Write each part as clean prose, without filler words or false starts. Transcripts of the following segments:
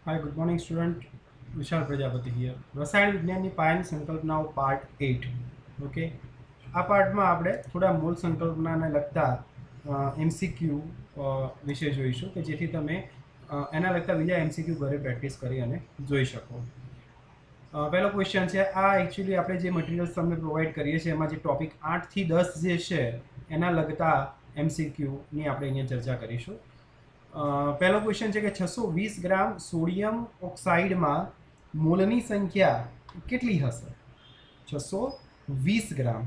Hi good morning student Vishal Prajapati here रसायण विज्ञानની પાયાની સંકલ્પનાઓ પાર્ટ 8 ઓકે આ પાર્ટમાં આપણે થોડા મૂળ સંકલ્પનાને લગતા એમસીક્યુ વિશે જોઈશું કે જેથી તમે એના લગતા બીજા એમસીક્યુ ઘરે પ્રેક્ટિસ કરી અને જોઈ શકો। પહેલો ક્વેશ્ચન છે આ એકચ્યુઅલી આપણે જે મટીરિયલ્સ તમને પ્રોવાઈડ કરીએ છીએ એમાં જે ટોપિક 8 થી 10 જે છે એના લગતા એમસીક્યુની આપણે અહીંયા ચર્ચા કરીશું। पहला क्वेश्चन है कि 620 ग्राम सोडियम ऑक्साइड में मोलनी संख्या કેટલી હશે? 620 ગ્રામ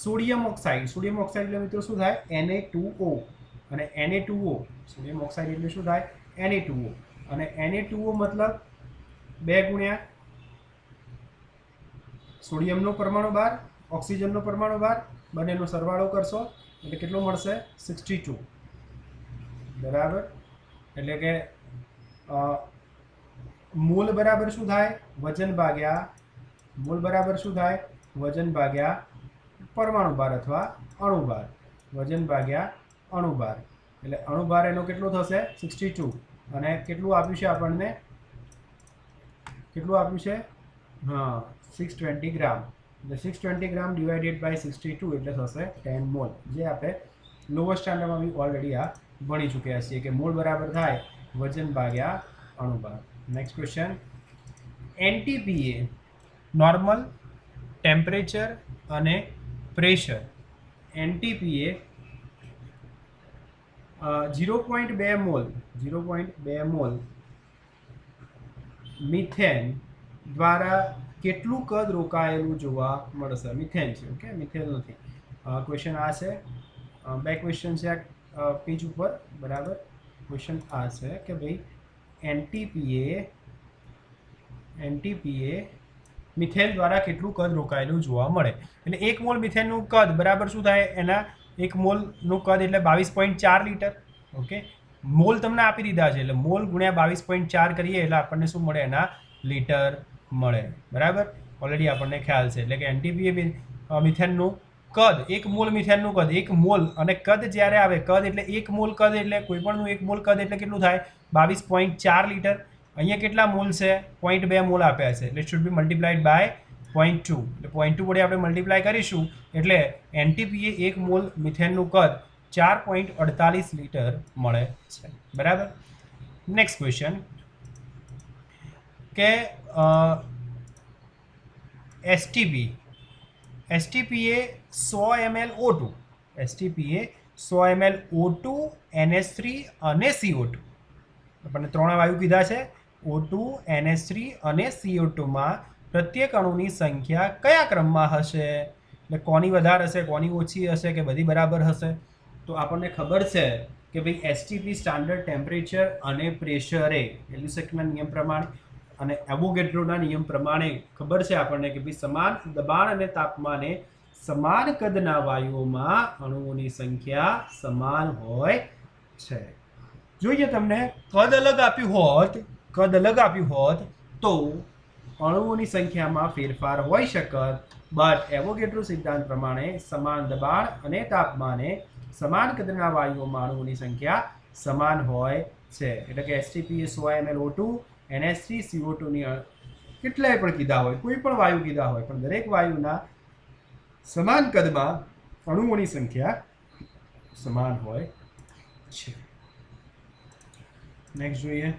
સોડિયમ ઓક્સાઇડ એટલે મિત્રો શું થાય Na2O અને Na2O સોડિયમ ઓક્સાઇડ એટલે શું થાય Na2O અને Na2O મતલબ 2 ગુણ્યા સોડિયમનો પરમાણુ બાર ઓક્સિજનનો પરમાણુ બાર બંનેનો સરવાળો કરશો એટલે કેટલો મળશે 62 बराबर એટલે કે મોલ બરાબર શું થાય વજન ભાગ્યા મોલ બરાબર શું થાય વજન ભાગ્યા પરમાણુ ભાર અથવા અણુ ભાર વજન ભાગ્યા અણુ ભાર એટલે અણુ ભાર એનો કેટલો થશે 62 અને કેટલું આપ્યું છે આપણને કેટલું આપ્યું છે હા 620 ગ્રામ એટલે 620 ગ્રામ ડિવાઇડેડ બાય 62 એટલે થશે 10 મોલ જે આપણે લોઅર સ્ટાન્ડર્ડમાં બી ઓલરેડી આ ભણી ચૂક્યા છીએ કે મોલ બરાબર થાય વજન ભાગ્યા અણુભાર। નેક્સ્ટ ક્વેશ્ચન એનટીપીએ નોર્મલ ટેમ્પરેચર અને પ્રેશર એનટીપીએ 0.2 મોલ મિથેન દ્વારા કેટલું કદ રોકાયેલું જોવા મળશે? મિથેન છે ઓકે મિથેન નથી। ક્વેશ્ચન આ છે બે ક્વેશ્ચન છે पेज पर बराबर क्वेश्चन आ है कि भाई एनटीपीए मिथेन द्वारा केटलू कद रोकायेलू जोवा मळे એટલે 1 મોલ મિથેનનું કદ બરાબર શું થાય એના 1 મોલનું કદ એટલે 22.4 લિટર ઓકે મોલ તમને આપી દીધા છે એટલે મોલ ગુણ્યા 22.4 કરીએ એટલે આપણને શું મળે એના લિટર મળે બરાબર ઓલરેડી આપણને ખ્યાલ છે એટલે કે એનટીપીએ મિથેનનું कद 1 मोल मिथेनનું कद 1 मोल અને કદ જ્યારે આવે કદ એટલે 1 મોલ કદ એટલે કોઈપણનું 1 મોલ કદ એટલે કેટલું થાય 22.4 લિટર અહીંયા કેટલા મોલ છે 0.2 મોલ આપ્યા છે એટલે શુડ બી મલ્ટીપ્લાઈડ બાય 0.2 એટલે 0.2 વડે આપણે મલ્ટીપ્લાય કરીશું એટલે એનટીપીએ 1 મોલ મિથેનનું કદ 4.48 લિટર મળે છે બરાબર। નેક્સ્ટ ક્વેશ્ચન કે एसटीपीए 100 ml O2 एसटीपीए 100 ml O2 NH3 અને CO2 આપણને ત્રણ વાયુ કીધા છે O2 NH3 અને CO2 માં પ્રત્યેક અણુની સંખ્યા કયા ક્રમમાં હશે એટલે કોની વધારે હશે કોની ઓછી હશે કે બધી બરાબર હશે તો આપણને ખબર છે કે ભાઈ એસટીપી સ્ટાન્ડર્ડ ટેમ્પરેચર અને પ્રેશરે એલ્યુસેકના નિયમ પ્રમાણે અને એવોગેડ્રોના નિયમ પ્રમાણે ખબર છે આપણને કે ભાઈ સમાન દબાણ અને તાપમાને સમાન કદના વાયુઓમાં અણુઓની સંખ્યા સમાન હોય છે। જોઈએ તમને કદ અલગ આપ્યું હોત તો અણુઓની સંખ્યામાં ફેરફાર હોઈ શકત બટ એવોગેડ્રો સિદ્ધાંત પ્રમાણે સમાન દબાણ અને તાપમાને સમાન કદના વાયુઓમાં અણુઓની સંખ્યા સમાન હોય છે એટલે કે એસટીપીએ 100 ml O2 NH3 CO2 ની કેટલાય પણ કીધા હોય કોઈ પણ વાયુ કીધા હોય પણ દરેક વાયુના સમાન કદમાં અણુઓની સંખ્યા સમાન હોય છે। નેક્સ્ટ જોઈએ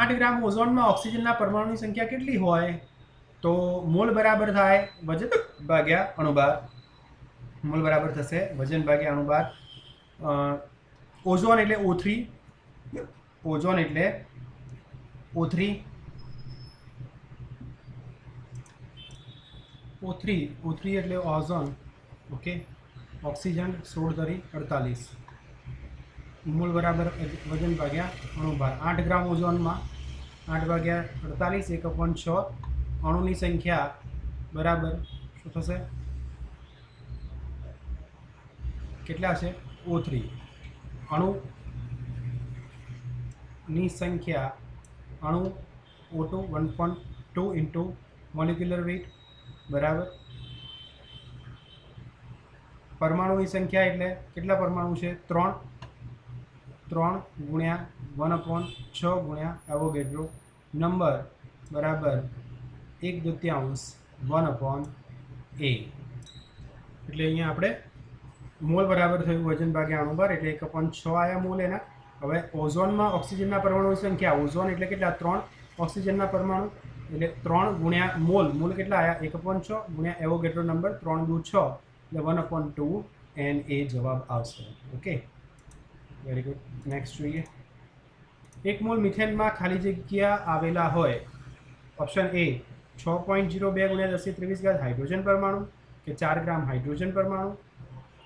8 ગ્રામ ઓઝોનમાં ઓક્સિજનના પરમાણુની સંખ્યા કેટલી હોય તો મોલ બરાબર થાય વજન ભાગ્યા અણુભાર મોલ બરાબર થશે વજન ભાગ્યા અણુભાર। ઓઝોન એટલે O3 એટલે ઓઝોન ઓકે ઓક્સિજન 16 મોલ બરાબર વજન ભાગ્યા અણુભાર 8 ગ્રામ ઓઝોનમાં 8 ભાગ્યા 48 1/6 અણુની સંખ્યા બરાબર શું થશે કેટલા છે O3 અણુની સંખ્યા अणु O2 1.2 इंटू मोलिक्युलर वेट बराबर परमाणु की संख्या एटले केटला परमाणु छे 3 3 ગુણ્યા 1/6 ગુણ્યા એવોગેડ્રો નંબર બરાબર 1/2 1/a। એટલે અહીંયા આપણે મોલ બરાબર થયું વજન ભાગ્યા અણુભાર એટલે 1/6 આયા મોલ એના। હવે ઓઝોનમાં ઓક્સિજનના પરમાણુની સંખ્યા, ઓઝોન એટલે કેટલા 3 ઓક્સિજનના પરમાણુ એટલે 3 ગુણ્યા મોલ, મોલ કેટલા આયા 1/6 ગુણ્યા એવોગેડ્રો નંબર 3 દુ 6 એટલે 1/2 એન એ જવાબ આવશે। Okay, very good. નેક્સ્ટ જોઈએ, 1 મોલ મિથેનમાં ખાલી જગ્યા આવેલા હોય ઓપ્શન એ 6.02 ગુણ્યા 1023 હાઇડ્રોજન પરમાણુ કે 4 ગ્રામ હાઇડ્રોજન પરમાણુ,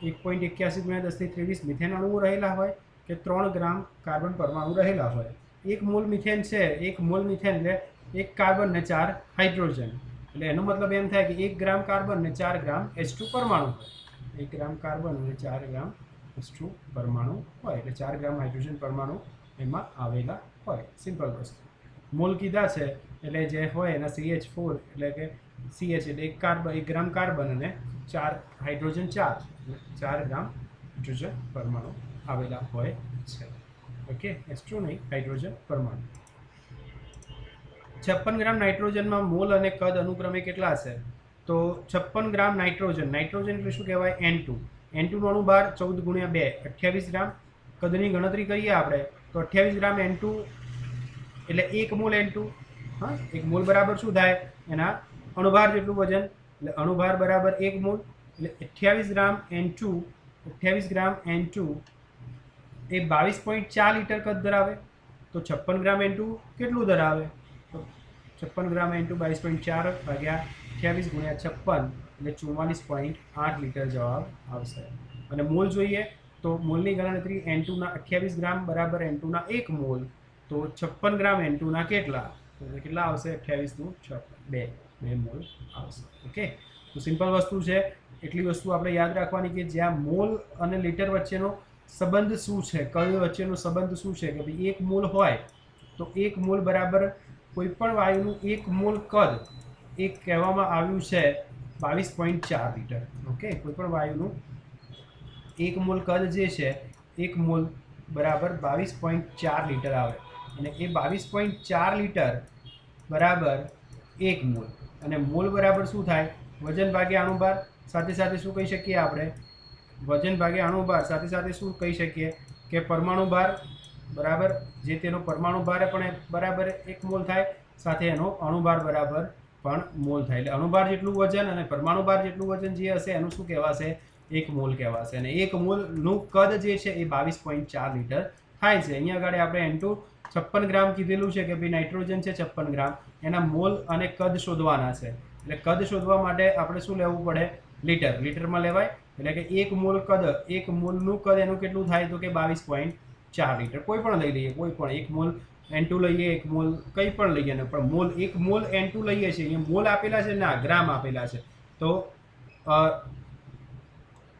1.81 ગુણ્યા 1023 મિથેન અણુઓ રહેલા હોય કે 3 ગ્રામ કાર્બન પરમાણુ રહેલા હોય। 1 મોલ મિથેન છે, 1 મોલ મિથેન એટલે 1 કાર્બન ને 4 હાઇડ્રોજન, એટલે એનો મતલબ એમ થાય કે 1 ગ્રામ કાર્બન ને 4 ગ્રામ H2 પરમાણુ હોય। 1 ગ્રામ કાર્બન અને 4 ગ્રામ H2 પરમાણુ હોય એટલે 4 ગ્રામ હાઇડ્રોજન પરમાણુ એમાં આવેલા હોય। સિમ્પલ વસ્તુ। મોલ કીધા છે એટલે જે હોય એના CH4 એટલે કે CH એટલે 1 કાર્બન 1 ગ્રામ કાર્બન અને 4 હાઇડ્રોજન 4 ગ્રામ હાઇડ્રોજન પરમાણુ આવેલા હોય છે। ઓકે, H2 નહીં, હાઇડ્રોજન પરમાણુ। 56 ગ્રામ નાઇટ્રોજનમાં મોલ અને કદ અનુક્રમે કેટલા છે? તો 56 ગ્રામ નાઇટ્રોજન, નાઇટ્રોજન એટલે શું કહેવાય N2, N2 નો અણુભાર 14 ગુણ્યા 2 28 ગ્રામ। કદની ગણતરી કરીએ આપણે તો 28 ગ્રામ N2 એટલે 1 મોલ N2, હા 1 મોલ બરાબર શું થાય એના અણુભાર જેટલું વજન, એટલે અણુભાર બરાબર 1 મોલ એટલે 28 ગ્રામ N2, 28 ગ્રામ N2 એ 22.4 લીટર કદ ધરાવે। તો 56 ગ્રામ N2 કેટલું ધરાવે? તો 56 ગ્રામ N2 22.4 ભાગ્યા 28 ગુણ્યા 56 એટલે 44.8 લીટર જવાબ આવશે। અને મોલ જોઈએ તો મોલની ગણતરી N2 ના 28 ગ્રામ બરાબર N2 ના 1 મોલ, તો 56 ગ્રામ N2 ના કેટલા? તો કેટલા આવશે? 28 નું 2 મોલ આવશે। ઓકે, તો સિમ્પલ વસ્તુ છે। એટલી વસ્તુ આપણે યાદ રાખવાની કે જ્યાં મોલ અને લીટર વચ્ચેનો સંબંધ શું છે, કદ વચ્ચેનો સંબંધ શું છે કે ભાઈ 1 મોલ હોય તો 1 મોલ બરાબર કોઈપણ વાયુનું 1 મોલ કદ એ કહેવામાં આવ્યું છે 22.4 લીટર। ઓકે, કોઈપણ વાયુનું 1 મોલ કદ જે છે 1 મોલ બરાબર 22.4 લીટર આવે અને એ 22.4 લીટર બરાબર 1 મોલ, અને મોલ બરાબર શું થાય? વજન ભાગ્યા અણુભાર, સાથે સાથે શું કહી શકીએ આપણે? વજન ભાગ્યા અણુભાર સાથે સાથે શું કહી શકીએ કે પરમાણુ ભાર બરાબર જે તેનો પરમાણુ ભાર પણ બરાબર 1 મોલ થાય, સાથે એનો અણુભાર બરાબર પણ મોલ થાય। એટલે અણુભાર જેટલું વજન અને પરમાણુ ભાર જેટલું વજન જે હશે એનું શું કહેવાશે? 1 મોલ કહેવાશે। અને 1 મોલનું કદ જે છે એ 22.4 લીટર થાય છે। અહીંયા આગળ આપણે N2 56 ગ્રામ કીધેલું છે કે ભાઈ નાઇટ્રોજન છે 56 ગ્રામ, એના મોલ અને કદ શોધવાના છે। એટલે કદ શોધવા માટે આપણે શું લેવું પડે? લીટર, લીટરમાં લેવાય। એટલે કે 1 મોલ કદ, 1 મોલનું કદ એનું કેટલું થાય? તો કે 22.4 લીટર। કોઈ પણ લઈ લઈએ, કોઈ પણ 1 મોલ N2 લઈએ, 1 મોલ કંઈ પણ લઈએ ને, પણ મોલ 1 મોલ N2 લઈએ છીએ, અહીંયા મોલ આપેલા છે ના ગ્રામ આપેલા છે, તો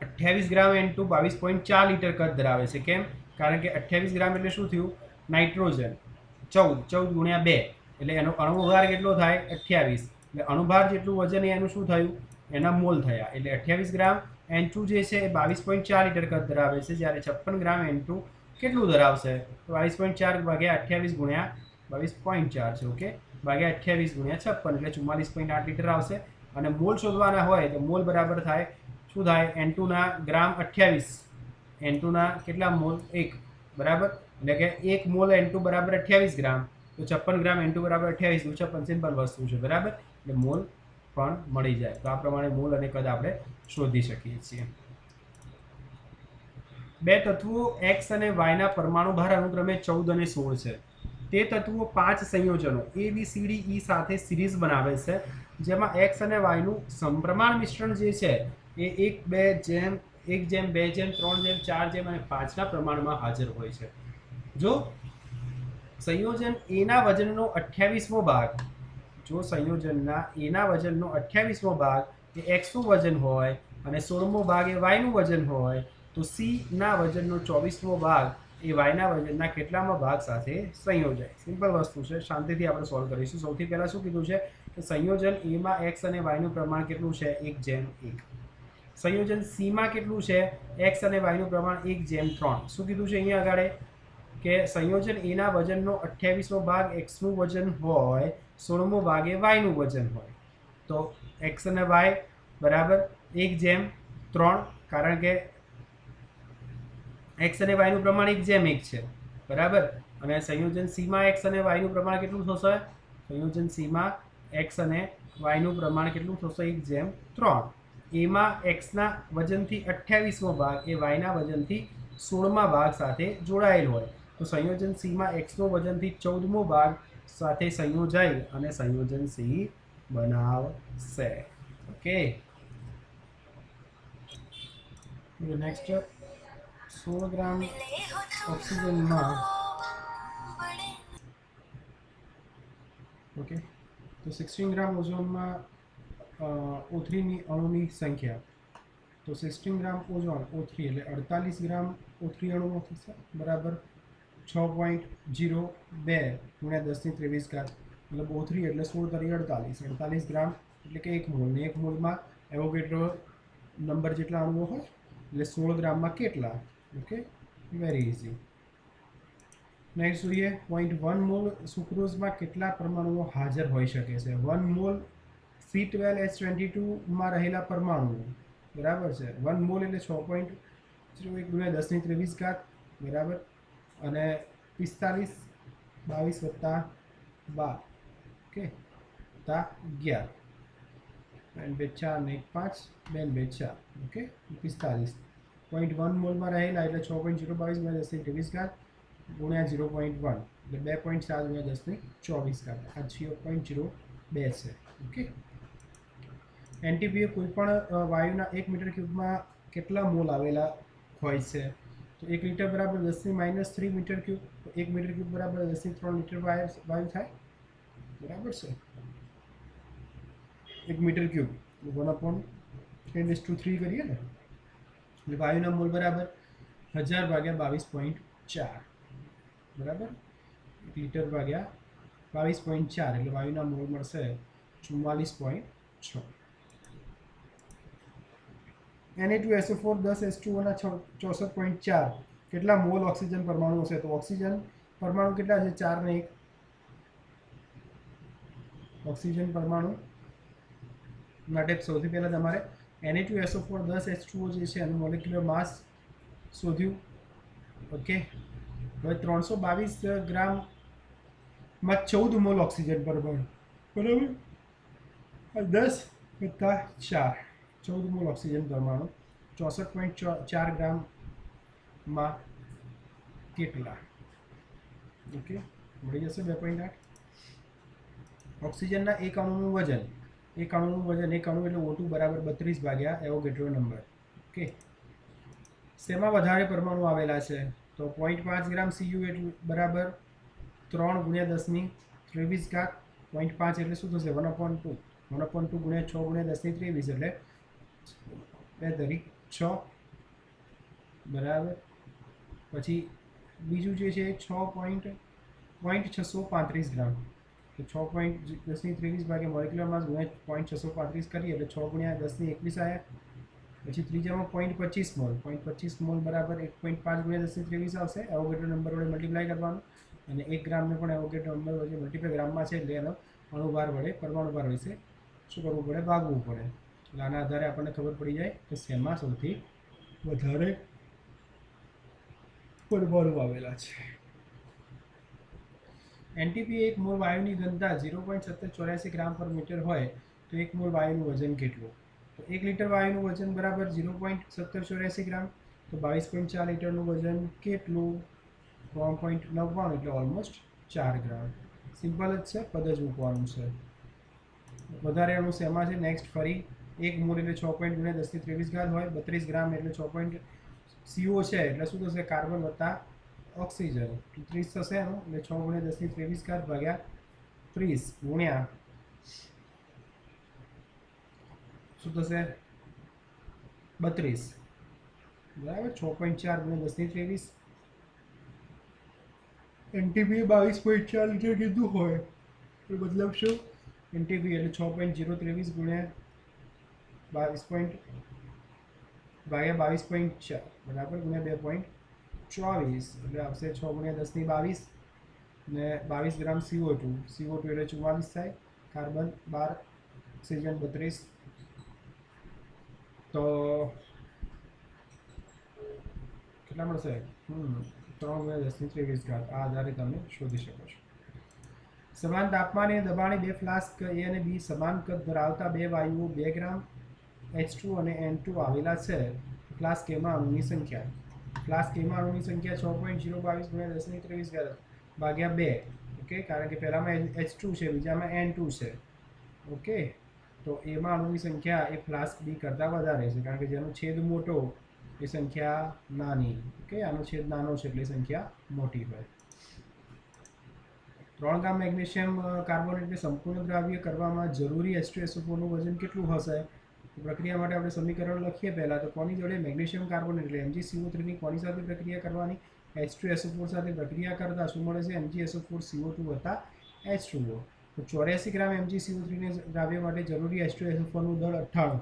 28 ગ્રામ N2 22.4 લીટર કદ ધરાવે છે। કેમ? કારણ કે 28 ગ્રામ એટલે શું થયું? નાઇટ્રોજન 14 ગુણ્યા 2 એટલે એનો અણુભાર કેટલો થાય? 28, એટલે અણુભાર જેટલું વજન એનું શું થયું? એના મોલ થયા। એટલે 28 ગ્રામ N2 જે છે એ 22.4 લીટર કદ ધરાવે છે, જ્યારે 56 ગ્રામ N2 કેટલું ધરાવશે? તો 22.4 ભાગ્યા 28 ગુણ્યા 22.4 છે, ઓકે, ભાગ્યા 28 ગુણ્યા 56 એટલે 44.8 લીટર આવશે। અને મોલ શોધવાના હોય તો મોલ બરાબર થાય શું થાય? N2 ના ગ્રામ 28, N2 ના કેટલા મોલ? 1 બરાબર, એટલે કે 1 મોલ N2 બરાબર 28 ગ્રામ, તો 56 ગ્રામ N2 બરાબર 28 નું 56, સિમ્પલ વસ્તુ છે બરાબર। એટલે મોલ પણ મળી જાય। તો આ પ્રમાણે મોલ અને કદ આપણે શોધી શકીએ છીએ। બે તત્વો X અને Y ના પરમાણુ ભાર અનુક્રમે 14 અને 16 છે। તે તત્વો 5 સંયોજનો ABCDE સાથે સિરીઝ બનાવે છે, જેમાં X અને Y નું સમપ્રમાણ મિશ્રણ જે છે એ 1:1:2:3:4 અને 5 ના પ્રમાણમાં હાજર હોય છે। જો સંયોજન A ના વજનનો 28મો ભાગ, જો સંયોજનના A ના વજનનો 28મો ભાગ એ X નું વજન હોય અને 16મો ભાગ એ Y નું વજન હોય, તો C ના વજનનો 24મો ભાગ એ Y ના વજનના કેટલામા ભાગ સાથે સંયોજાય? સિમ્પલ વસ્તુ છે, શાંતિથી આપણે સોલ્વ કરીશું। સૌથી પહેલા શું કીધું છે કે સંયોજન A માં X અને Y નું પ્રમાણ કેટલું છે? 1:1। સંયોજન C માં કેટલું છે? X અને Y નું પ્રમાણ 1:3। શું કીધું છે અહીંયા આગળ? કે સંયોજન એના વજનનો 28મો ભાગ એક્સનું વજન હોય, 16મો ભાગ એ વાયનું વજન હોય, તો એક્સ અને વાય બરાબર 1:3, કારણ કે એક્સ અને વાયનું પ્રમાણ 1:1 છે બરાબર. અને સંયોજન સીમાં એક્સ અને વાયનું પ્રમાણ કેટલું થશે? સંયોજન સીમાં એક્સ અને વાયનું પ્રમાણ કેટલું થશે? 1:3. એમાં એક્સના વજનથી 28મો ભાગ એ વાયના વજનથી 16મા ભાગ સાથે જોડાયેલ હોય, તો સંયોજન સીમાં એક્સનો વજનથી 14મો ભાગ સાથે સંયોજાઈ અને સંયોજન સી બનાવશે. ઓકે, નેક્સ્ટ 16 ગ્રામ ઓક્સિજનમાં, ઓકે, તો 16 ગ્રામ ઓઝોનમાં O3ની અણુની સંખ્યા, તો 16 ગ્રામ ઓઝોન O3 એટલે 48 ગ્રામ O3 અણુનો થશે બરાબર 6.02 ગુણ્યા 10⁻23, મતલબ O3 એટલે 16×48 ગ્રામ એટલે કે 1 મોલ, ને 1 મોલમાં એવોગેડ્રો નંબર જેટલા અણુઓ હોય એટલે 16 ગ્રામમાં કેટલા? Okay, very easy. નેક્સ્ટ જોઈએ 0.1 મોલ સુક્રોઝમાં કેટલા પરમાણુઓ હાજર હોઈ શકે છે? 1 મોલ C12H22માં રહેલા પરમાણુઓ બરાબર છે. 1 મોલ એટલે 6.01 ગુણ્યા 10⁻23 બરાબર, અને 45, 22 વત્તા 12, ઓકે, વત્તા 11, 2 4 ને 1 5, 2 4, ઓકે, 45. 0.1 મોલમાં રહેલા એટલે 6.022 ગુણ્યા 10⁻23 ગુણ્યા 0.1 એટલે 2.7 ગુણ્યા 10⁻24, આ 0.02 છે. ઓકે, એનટીપીએ કોઈ પણ વાયુના 1 મીટર ક્યુબમાં કેટલા મોલ આવેલા હોય છે? તો 1 લિટર બરાબર 10⁻³ મીટર ક્યુબ, તો 1 મીટર ક્યુબ બરાબર 10⁻³ લિટર વાયુ થાય બરાબર છે. 1 મીટર ક્યુબ 1/10⁻³ કરીએ ને એટલે વાયુના મોલ બરાબર 1000 ભાગ્યા 22.4 બરાબર, 1 લિટર ભાગ્યા 22.4 એટલે વાયુના મોલ મળશે 44.6. Na2SO4 10H2O ના 64.4 કેટલા મોલ ઓક્સિજન પરમાણુ હશે? તો ઓક્સિજન પરમાણુ કેટલા છે? 4 ને 1. ઓક્સિજન પરમાણુ માટે સૌથી પહેલા તમારે Na2SO4 10H2O જે છે એનું મોલેક્યુલર માસ શોધ્યું. ઓકે, હવે 322 ગ્રામમાં 14 મોલ ઓક્સિજન પરમાણુ બરાબર, 10 વત્તા 4, 14 મોલ ઓક્સિજન પરમાણુ 64.4 ગ્રામમાં કેટલા? ઓકે, મળી જશે 2.8. ઓક્સિજનના એક અણુનું વજન, એક અણુ એટલે O2 બરાબર 32 ભાગ્યા એવોગેડ્રો નંબર. ઓકે, શેમાં વધારે પરમાણુ આવેલા છે? તો 0.5 ગ્રામ Cu એટલે બરાબર 3 ગુણ્યા 10⁻23, 0.5 એટલે શું થશે? 1/2, 1/2 ગુણ્યા 6 ગુણ્યા 10⁻23 એટલે 2×6 બરાબર. પછી બીજું જે છે 0.635 ગ્રામ, તો 6.10⁻23 ભાગ્યા મોલેક્યુલર માસ ગુણ્યા 0.635 કરીએ એટલે 6 ગુણ્યા 10⁻21 આવ્યા. પછી ત્રીજામાં 0.25 મોલ, 0.25 મોલ બરાબર 1.5 ગુણ્યા 10⁻23 આવશે, એવોગેડ્રો નંબર વડે મલ્ટીપ્લાય કરવાનું, અને 1 ગ્રામને પણ એવોગેડ્રો નંબર વડે મલ્ટીપ્લાય ગ્રામમાં છે એટલે એનો અણુભાર વડે પરમાણુભાર વિશે શું કરવું પડે? ભાગવું પડે. એટલે આના આધારે આપણને ખબર પડી જાય કે શેમાં સૌથી વધારે પરમાણુ આવેલા છે. એનટીપી 1 મોલ વાયુની ઘનતા 0.1784 ગ્રામ પર મીટર હોય તો 1 મોલ વાયુનું વજન કેટલું? તો 1 લિટર વાયુનું વજન બરાબર 0.1784 ગ્રામ, તો 22.4 લિટરનું વજન કેટલું? 3.99 એટલે ઓલમોસ્ટ 4 ગ્રામ. સિમ્પલ જ છે, પદ જ મૂકવાનું છે. વધારે અણુ શેમાં છે? નેક્સ્ટ ફરી 1 મોલ એટલે 6 પોઈન્ટ ગુણ્યા 10⁻23 હોય, 32 ગ્રામ એટલે 6 પોઈન્ટ CO છે એટલે શું થશે? કાર્બન વત્તા ઓક્સિજન 30 થશે એનું, એટલે 6 ગુણ્યા 10⁻23 ભાગ્યા 30 ગુણ્યા શું થશે? 32 બરાબર, 6.4 ગુણ્યા 10⁻23. એનટીપી 22.4 લિટર કીધું હોય તો મતલબ શું? એનટીપી એટલે 6.023 ગુણ્યા 22 ભાગ્યા 22.4 બરાબર ગુણ્યા 2.24, 24 એટલે આવશે 6 × 10⁻22 ને 22 ગ્રામ CO2 એટલે 44 થાય, કાર્બન 12, ઓક્સિજન 32, તો કેટલા મળશે? 3 × 10⁻23 આ આધારે તમે શોધી શકો છો. સમાન તાપમાને દબાણે બે ફ્લાસ્ક A અને B સમાન કદ ધરાવતા બે વાયુઓ 2 ગ્રામ H2 અને N2 આવેલા છે. ફ્લાસ્ક એમાં અણુની સંખ્યા. ફ્લાસ્ક એમાં અણુની સંખ્યા 6.022 × 10⁻23 ભાગ્યા 2. ઓકે, કારણ કે પહેલામાં H2 છે, બીજામાં N2 છે. ઓકે, તો એમાં અણુની સંખ્યા એ ફ્લાસ્ક B કરતાં વધારે છે, કારણ કે જેનો છેદ મોટો એ સંખ્યા નાની. ઓકે, આનો છેદ નાનો છે એટલે સંખ્યા મોટી હોય. 3 ગ્રામ મેગ્નેશિયમ કાર્બોનેટને સંપૂર્ણ દ્રાવ્ય કરવામાં જરૂરી H2SO4નું વજન કેટલું હશે? પ્રક્રિયા માટે આપણે સમીકરણ લખીએ. પહેલાં તો કોની જોડે? મેગ્નેશિયમ કાર્બોનેટ એટલે MgCO3ની કોની સાથે પ્રક્રિયા કરવાની? H2SO4 સાથે પ્રક્રિયા કરતા શું મળે છે? MgSO4CO2 વત્તા H2O. તો 84 ગ્રામ MgCO3ને દ્રાવ્ય માટે જરૂરી H2SO4નું દળ 98.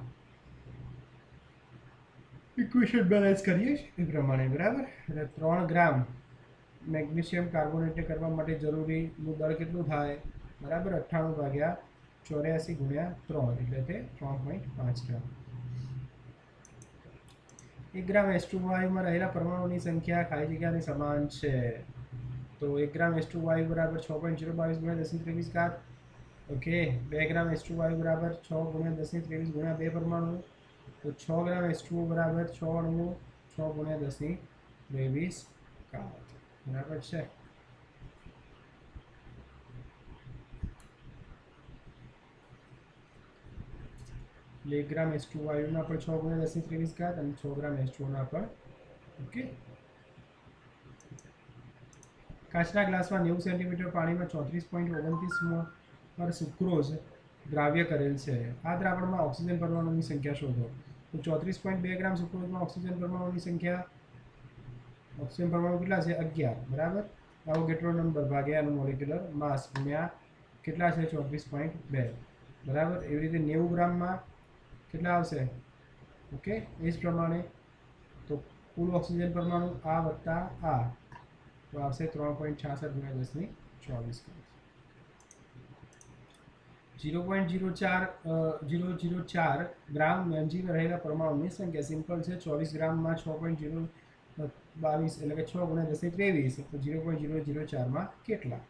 ઇક્વેશન બેલેન્સ કરીએ એ પ્રમાણે, બરાબર. એટલે 3 ગ્રામ મેગ્નેશિયમ કાર્બોનેટને કરવા માટે જરૂરીનું દળ કેટલું થાય? બરાબર, 98 ભાગ્યા 84 × 3 એટલે તે 3.5 ગ્રામ. 1 ગ્રામ H2 વાયુમાં રહેલા પરમાણુની સંખ્યા ખાલી જગ્યાની સમાન છે. તો 1 ગ્રામ H2 વાયુ બરાબર 6.022 × 10⁻23. ઓકે, 2 ગ્રામ H2 વાયુ બરાબર 6 × 10⁻23 × 2 પરમાણુ. તો 6 ગ્રામ H2O બરાબર 6 અણુઓ 6 × 10⁻23. બરાબર છે. એટલે 1 ગ્રામ H2 વાયુના પણ 6 × 10⁻23 અને 6 ગ્રામ H2O ના પણ. ઓકે, કાચના ગ્લાસમાં 90 સેન્ટીમીટર પાણીમાં 34.29 મોલ સુક્રોઝ દ્રાવ્ય કરેલ છે. આ દ્રાવણમાં ઓક્સિજન પરમાણુની સંખ્યા શોધો. તો 34.2 ગ્રામ સુક્રોઝમાં ઓક્સિજન પરમાણુની સંખ્યા, ઓક્સિજન પરમાણુ કેટલા છે? 11. બરાબર, એવોગેડ્રો નંબર ભાગ્યા એનું મોલેક્યુલર માસ ગુણ્યા કેટલા છે? 34.2. બરાબર, એવી રીતે 90 ગ્રામમાં કેટલા આવશે? ઓકે, એ જ પ્રમાણે તો કુલ ઓક્સિજન પરમાણુ આ વત્તા આ તો આવશે 3.66 × 10⁻24. 0.004 ગ્રામ Mg રહેલા પરમાણુની સંખ્યા. સિમ્પલ છે, 24 ગ્રામમાં 6.022 એટલે કે 6 × 10⁻23. તો 0.004માં કેટલા?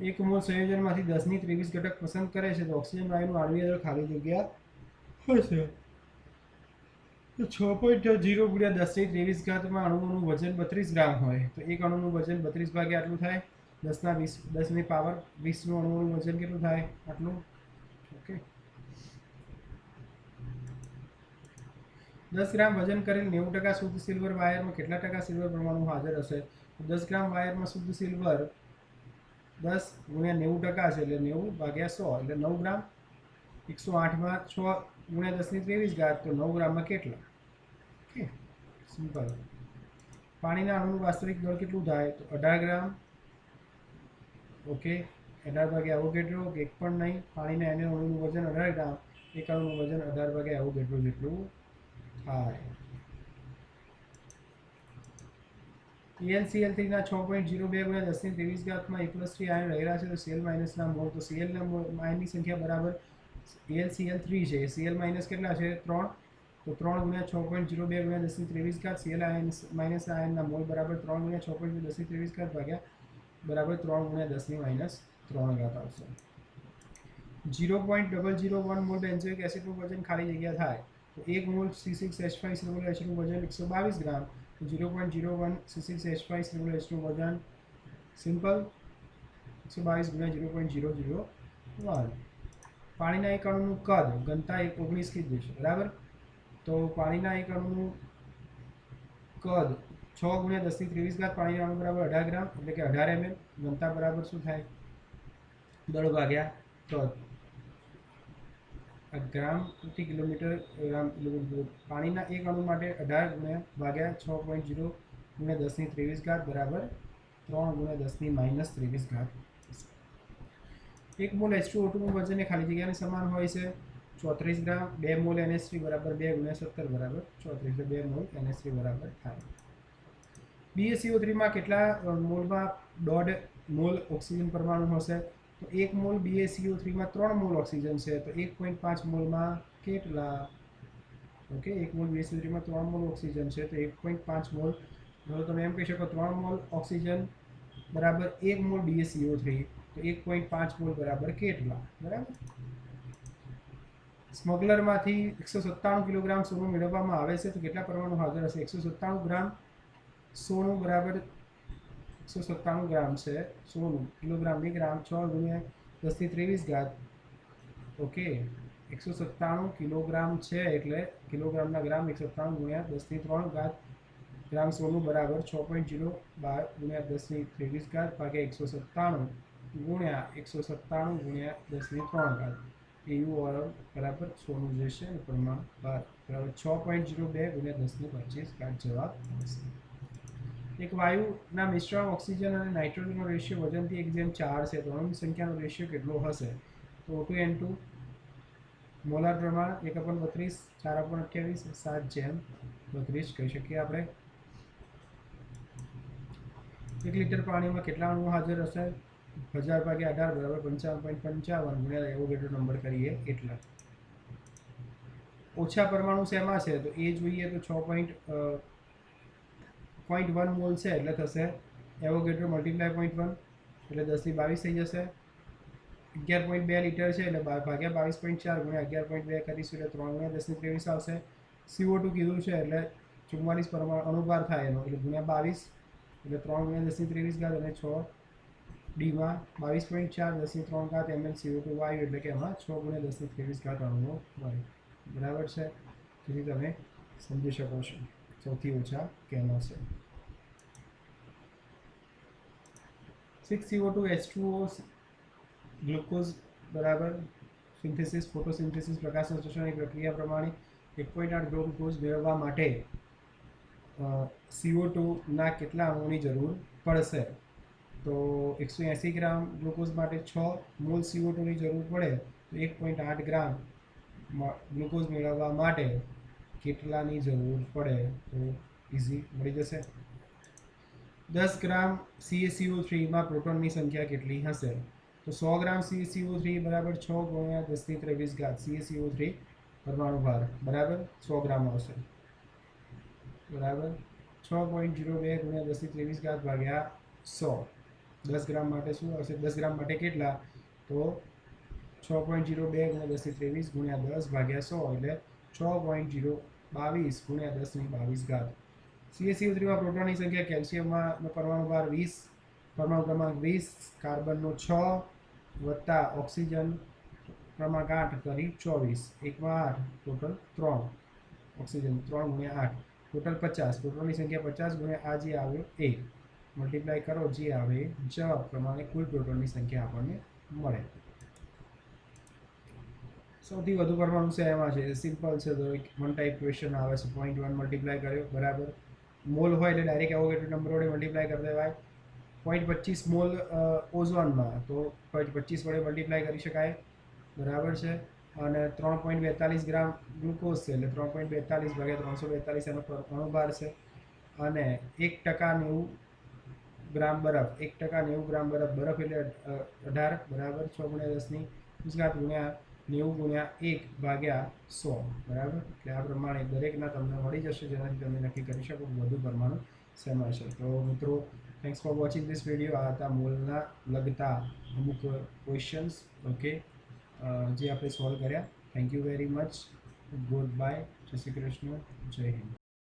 એક મોલ સંયોજનમાંથી 10⁻23 ઘટક પસંદ કરે છે તો ઓક્સિજન વાયુનું આણ્વિક દળ ખાલી જગ્યા હશે. તો 6.0 × 10⁻23માં અણુઓનું વજન 32 ગ્રામ હોય તો એક અણુનું વજન 32 ભાગ્યા આટલું થાય. 10⁻20 અણુઓનું વજન કેટલું થાય? આટલું. ઓકે, 10 ગ્રામ વજન કરેલ 90% શુદ્ધ સિલ્વર વાયરમાં કેટલા ટકા સિલ્વર પરમાણુ હાજર હશે? 10 ગ્રામ વાયરમાં શુદ્ધ સિલ્વર 10 × 90% છે એટલે 90 ભાગ્યા 100 એટલે 9 ગ્રામ. 108માં 6 × 10⁻23 તો 9 ગ્રામમાં કેટલા? Okay, simple. પાણીના અણુનું વાસ્તવિક દળ કેટલું થાય? તો 18 ગ્રામ. ઓકે, 18 ભાગ્યા એવોગેડ્રો, એક પણ નહીં. પાણીના એને અણુનું વજન 18 ગ્રામ, એક અણુનું વજન 18 ભાગ્યા એવોગેડ્રો જેટલું થાય. AlCl3ના 6.02 × 10⁻23માં A+3 આયન રહેલા છે તો Cl- ના મોલ. તો Cl ના આયનની સંખ્યા બરાબર AlCl3 છે. Cl- કેટલા છે? 3. તો 3 × 6.02 × 10⁻23 Cl આયનના મોલ બરાબર 3 × 6.023 ભાગ્યા બરાબર 3 × 10⁻3 આવશે. 0.001 મોલ બેન્ઝોઇક એસિડનું વજન ખાલી જગ્યા થાય. તો 1 મોલ C6H5 નું વજન 122 ગ્રામ. તો 0.01 C6H5 નું વજન સિમ્પલ 122 × 0.001. પાણીના એક અણુનું કદ ઘનતા 19 કીધું છે. બરાબર, તો પાણીના એક અણુનું કદ 6 × 10⁻23 પાણીના અણુ બરાબર 18 ગ્રામ એટલે કે 18 ml. ઘનતા બરાબર શું થાય? દળ ભાગ્યા કદ. ગ્રામ પ્રતિ કિલોમીટર ગ્રામ કિલોમીટર. પાણીના એક અણુ માટે 18 ભાગ્યા 6.0 × 10⁻23 બરાબર 3 × 10⁻23. 1 મોલ H2O2નું વજન એ ખાલી જગ્યાની સમાન હોય છે 34 ગ્રામ. 2 મોલ NH3 બરાબર 2 × 17 બરાબર 34 એટલે 2 મોલ NH3 બરાબર થાય. BaCO3 માં કેટલા મોલમાં 1.5 મોલ ઓક્સિજન પરમાણુ હશે? તો 1 મોલ BaCO3 માં 3 મોલ ઓક્સિજન છે, તો 1.5 મોલમાં કેટલા? ઓકે, 1 મોલ BaCO3 માં 3 મોલ ઓક્સિજન છે, તો 1.5 મોલ. હવે તમે એમ કહી શકો 3 મોલ ઓક્સિજન બરાબર 1 મોલ BaCO3, તો 1.5 મોલ બરાબર કેટલા? બરાબર. સ્મગલરમાંથી 197 કિલોગ્રામ સોનું મેળવવામાં આવે છે, તો કેટલા પરમાણુ હાજર હશે? 197 ગ્રામ સોનું બરાબર 197 ગ્રામ છે સોનું, કિલોગ્રામ ની ગ્રામ 6 ગુણ્યા 10⁻23. ઓકે, 197 કિલોગ્રામ છે એટલે કિલોગ્રામના ગ્રામ 197 ગુણ્યા 10⁻3 ગ્રામ સોનું બરાબર 6.0 ગુણ્યા 10⁻23 ભાગ્યા 197 ગુણ્યા 197 ગુણ્યા 10⁻3 એવું બરાબર સોનું જે છે પ્રમાણ બરાબર 6.02 ગુણ્યા 10⁻25 જવાબ આવશે. એક વાયુના મિશ્રણ ઓક્સિજન અને નાઇટ્રોજનનો રેશિયો વજનથી 1:4 છે, તો અણુની સંખ્યાનો રેશિયો કેટલો હશે? તો O2N2 મોલાર પ્રમાણ 1/32, 4/28, 7/32 કહી શકીએ આપણે. 1 લિટર પાણીમાં કેટલા અણુઓ હાજર હશે? 1000/18 બરાબર 55.55 ગુણ્યા એવોગેડ્રો નંબર કરીએ એટલા. ઓછા પરમાણુ શેમાં છે? તો એ જોઈએ તો 0.1 મોલ છે એટલે થશે એવોગેડ્રો મલ્ટીપ્લાય 0.1 એટલે 10⁻22 થઈ જશે. 11.2 લિટર છે એટલે ભાગ્યા 22.4 ગુણ્યા 11.2 કરીશું એટલે 3 ગુણ્યા 10⁻23 આવશે. CO2 કીધું છે એટલે 44 પરમાણુ અણુભાર થાય એનો એટલે ગુણ્યા 22 એટલે 3 ગુણ્યા 10⁻23 અને 6 ડીમાં 22.4 10⁻3 ml CO2 વાયુ એટલે કે એમાં 6 ગુણ્યા 10⁻23 અણુઓ હોય. બરાબર છે, જેથી તમે સમજી શકો છો સૌથી ઓછા કેનો છે. 6CO2 H2O ગ્લુકોઝ બરાબર સિન્થેસિસ ફોટોસિન્થેસિસ પ્રકાશ સંશ્લેષણની પ્રક્રિયા પ્રમાણે 1.8 ગ્લુકોઝ મેળવવા માટે CO2 ના કેટલા અણુઓની જરૂર પડશે? તો 180 ગ્રામ ગ્લુકોઝ માટે 6 મોલ CO2 ની જરૂર પડે, તો 1.8 ગ્રામ ગ્લુકોઝ મેળવવા માટે કેટલાની જરૂર પડે? તો ઇઝી મળી જશે. 10 ગ્રામ CaCO3 માં પ્રોટોનની સંખ્યા કેટલી હશે? તો 100 ગ્રામ CaCO3 બરાબર 6 ગુણ્યા 10⁻23 CaCO3 પરમાણુ ભાર બરાબર 100 ગ્રામ આવશે બરાબર 6.02 ગુણ્યા 10⁻23 ભાગ્યા 100. 10 ગ્રામ માટે શું આવશે? 10 ગ્રામ માટે કેટલા? તો 6.02 ગુણ્યા 10⁻23 ગુણ્યા 10 ભાગ્યા 100 એટલે 6.022 ગુણ્યા 10⁻22. CaCO3 માં પ્રોટોનની સંખ્યા, કેલ્શિયમમાં પરમાણુ ભાર 20, પરમાણુ ક્રમાંક 20, કાર્બનનો 6 વત્તા ઓક્સિજન ક્રમાંક 8 કરી 24, 1 માં 8 ટોટલ 3, ઓક્સિજન 3 ગુણ્યા 8 ટોટલ 50. પ્રોટોનની સંખ્યા 50 ગુણ્યા આ જે આવ્યો એ મલ્ટીપ્લાય કરો જે આવે જવાબ પ્રમાણે કુલ પ્રોટોનની સંખ્યા આપણને મળે. સૌથી વધુ પરમાણુ છે એમાં છે સિમ્પલ છે, તો વન ટાઈપ ક્વેશ્ચન આવે છે. 0.1 મલ્ટીપ્લાય કર્યો બરાબર મોલ હોય એટલે ડાયરેક્ટ એવોગેડ્રો નંબર વડે મલ્ટીપ્લાય કરી દેવાય. 0.25 મોલ ઓઝોનમાં તો 25 વડે મલ્ટીપ્લાય કરી શકાય બરાબર છે. અને 3.42 ગ્રામ ગ્લુકોઝ છે એટલે 3.42 ભાગ્યા 342 એનો અણુભાર છે. અને 1% 90 ગ્રામ બરફ, 1% 90 ગ્રામ બરફ, બરફ એટલે 18 બરાબર 6 ગુણ્યા 10⁻20 ગુણ્યા 90 ગુણ્યા 1 ભાગ્યા 100 બરાબર. એટલે આ પ્રમાણે દરેકના તમને મળી જશે, જેનાથી તમે નક્કી કરી શકો વધુ પરમાણુ શેમાં છે. તો મિત્રો, thanks for watching this video. આ હતા મોલના લગતા અમુક ક્વેશ્ચન્સ ઓકે જે આપણે સોલ્વ કર્યા. Thank you very much. Good bye. જય શ્રી કૃષ્ણ. જય હિન્દ.